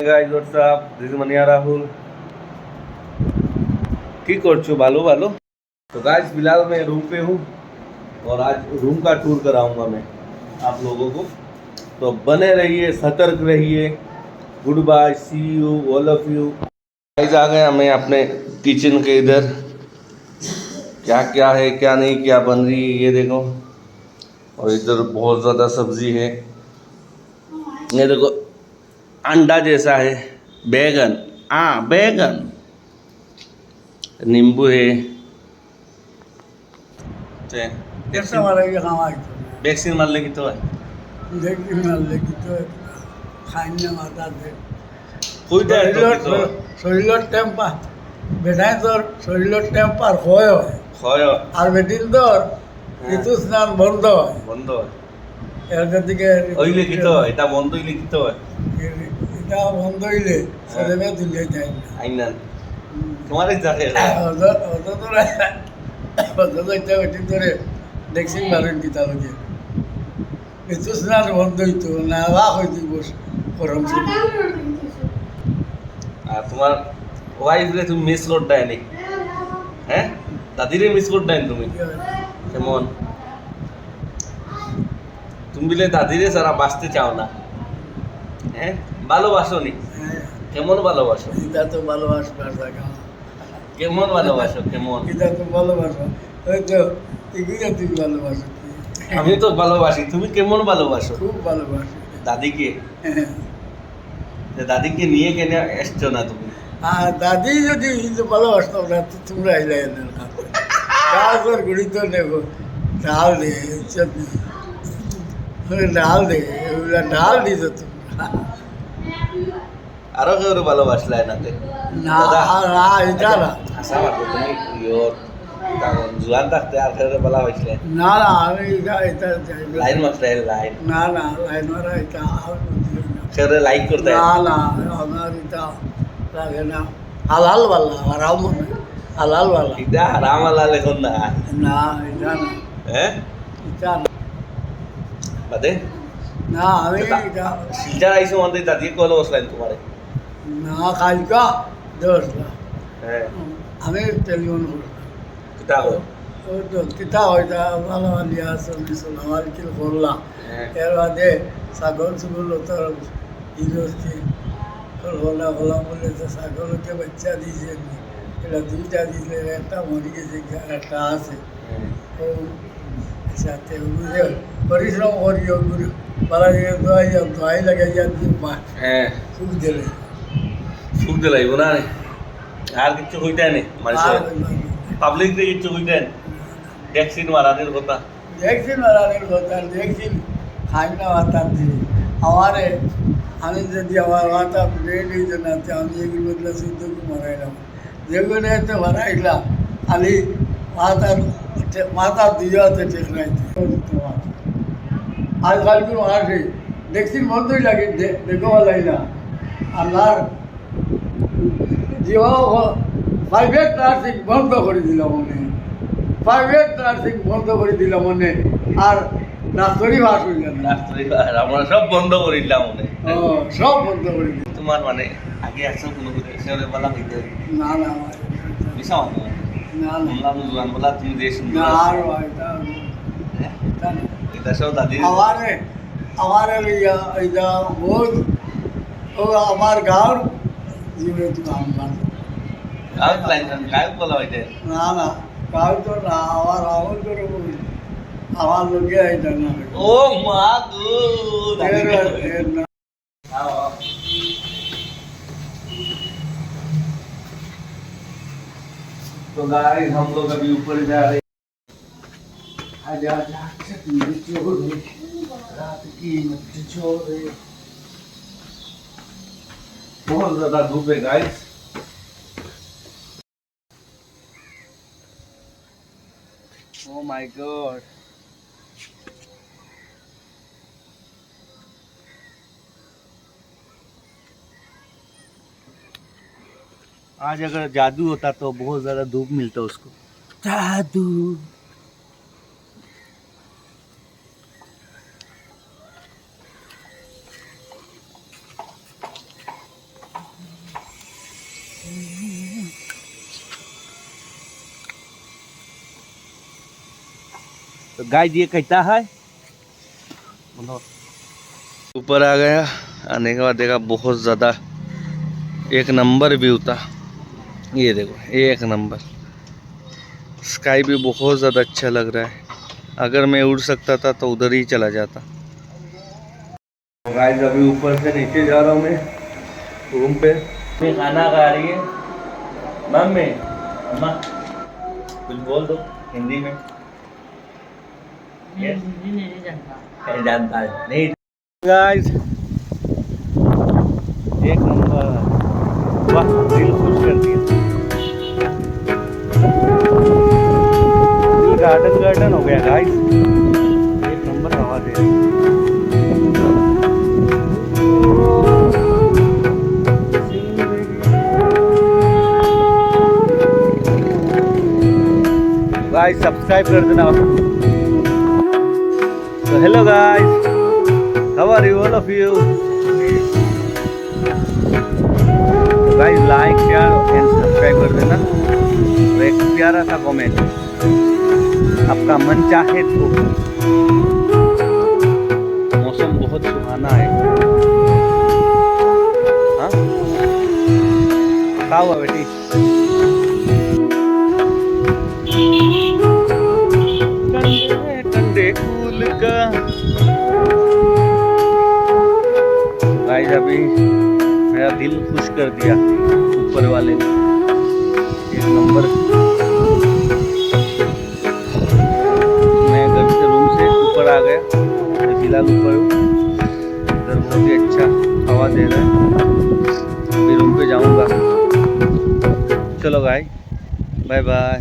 guys, what's up? This is Mania Rahul. কি করছো ভালো ভালো तो गाइस फिलहाल मैं रूम पे हूँ और आज रूम का टूर कराऊंगा मैं आप लोगों को तो बने रहिए सतर्क रहिए good bye see you all of you guys आ गए हमें अपने किचन के इधर क्या क्या है क्या नहीं क्या बन रही है ये देखो और इधर बहुत ज़्यादा सब्जी है ये देखो अंडा जैसा है बैगन बैगन नींबू है कैसा मारेगी हमारी वैक्सीन मारने की तो है देखी मारले কিন্তু খাইনা মাথা দে কইটা শরীরের টেম্পার বেটাই তোর শরীরের টেম্পার হয় হয় আর বেটিন তোর ঋতু স্নান বন্ধ হয় বন্ধ এর দিকে হইলে কি তো এটা বন্ধ হইলে কি তো এটা বন্ধ হইলে ছেলে তুলে যায় আইনা তোমারই যাকে ওদের এটা বেটিন তোরে দেখছি মারেন কি তালুকে ঋতু স্নান বন্ধ হইতো না বা হইতো বস গরম আর তোমার ওয়াইফ রে তুমি মিস করতে নি হ্যাঁ দাদিরে মিস করতে তুমি কেমন তুমি বলে দাদিরে সারা বাঁচতে চাও না হ্যাঁ ভালোবাসো নি কেমন ভালোবাসো এটা তো ভালোবাসবার জায়গা কেমন ভালোবাসো কেমন এটা তো ভালোবাসা হয়তো এগুলো তুমি ভালোবাসো আমি তো ভালোবাসি তুমি কেমন ভালোবাসো খুব ভালোবাসি দাদিকে দাদিকে নিয়ে কেন এসছো না তুমি আর দাদি যদি ভালোবাসতো না তো তোমরা আইলে তারপর গুড়ি তো নেব ডাল দে চটনি ডাল দে এগুলা ডাল দিত তোমরা আরো কেউ ভালোবাসলা এনাতে না না এটা না আশা মারতো তুমি জোয়ান থাকতে আর কেউ বলা হয়েছিল না না আমি এটা লাইন মারতে লাইন না না লাইন মারা এটা কেউ লাইক করতে না না আমার এটা লাগে না হালাল বালা হারাম মনে হালাল বালা এটা হারাম আল্লাহ লেখন না না এটা না হ্যাঁ এটা না বাদে না আমি এটা শিলচার আইসো আমাদের দাদিকে কল বসলেন তোমারে না কালকা দোষলা হ্যাঁ আমি টেলিফোন করলাম কিতা হলো ওই তো কিতা হয়টা ভালো আলিয়া চল্লিশ আমার কি করলাম হ্যাঁ এর বাদে ছাগল ছুগল তোর ইগোস্তি হলা হলা বলে তো ছাগলকে বাচ্চা দিয়েছে এটা দুইটা দিয়েছে একটা মরে গেছে একটা আছে ও সাথে ওগুলো পরিশ্রম করি ওগুলো পালা দিয়ে দোয়াই লাগাইয়া দিয়ে হ্যাঁ সুখ দিলে সুখ দিলাই না আর কিছু হইতে নেই মানুষের পাবলিক দিয়ে কিছু হইতে ভ্যাকসিন মারানোর কথা ভ্যাকসিন মারানোর কথা ভ্যাকসিন খাই না মাতার দিয়ে আমারে আমি যদি আমার মাথা ব্রেড হইতো না তো আমি এগুলো বদলে শুদ্ধকে মারাইলাম যেগুলো তো মারাইলাম খালি মাথা দিয়ে আছে ঠিক নাই আজকালকে আসে ভ্যাকসিন বন্ধই লাগে দেখো ভালাই না আমার প্রাইভেট নার্সিং বন্ধ করে দিলাম মনে প্রাইভেট নার্সিং বন্ধ করে দিলাম মনে আর ডাক্তারি ভাস হইল না আমরা সব বন্ধ করে দিলাম মনে সব বন্ধ করে দিলাম তোমার মানে আগে আসো কোনো সেরে বলা হইতে না না মিশা মানে না না আমরা জোয়ান বলা তুমি যে সুন্দর না আর এটা সব দাদি আমারে এইটা বহুত ও আমার গাঁর জীবনে তো কাম কাজ গাঁও লাইন গাঁও বলা হইতে না না গাঁও তো না আমার করে আমার লোকে এইটা না ও মা গো तो गाइस हम लोग अभी ऊपर जा रहे हैं आजा रात की मच्छी छोड़ बहुत ज्यादा धूप है गाइस ओ माय गॉड आज अगर जादू होता तो बहुत ज्यादा धूप मिलता उसको जादू तो गाइस ये कहता है ऊपर आ गया। आने के बाद देखा बहुत ज़्यादा एक नंबर व्यू था। ये देखो एक नंबर, स्काई भी बहुत ज़्यादा अच्छा लग रहा है। अगर मैं उड़ सकता था तो उधर ही चला जाता। गाइस अभी ऊपर से नीचे जा रहा हूँ मैं रूम पे। मैं खाना खा रही है मम्मी। अम्मा कुछ बोल दो हिंदी में। हिंदी नहीं जानता। नहीं जानता है नहीं। गाइस एक नंबर, वाह दिल खुश कर दिया। दिल गार्डन गार्डन हो गया गाइस। एक नंबर हवा दे रही है। गाइस सब्सक्राइब कर देना। तो hello guys, how are you all of you. तो guys like share and subscribe कर देना और एक प्यारा सा कमेंट आपका मन चाहे तो। मौसम बहुत सुहाना है। हाँ क्या हुआ बेटी। ठंडे कूल का गाइस अभी मेरा दिल खुश कर दिया ऊपर वाले ने। एक नंबर। मैं घर से रूम से ऊपर आ गया, मैं फिलहाल ऊपर हूँ। इधर बहुत ही अच्छा हवा दे रहा है। अभी रूम पे जाऊंगा। चलो गाइस बाय बाय।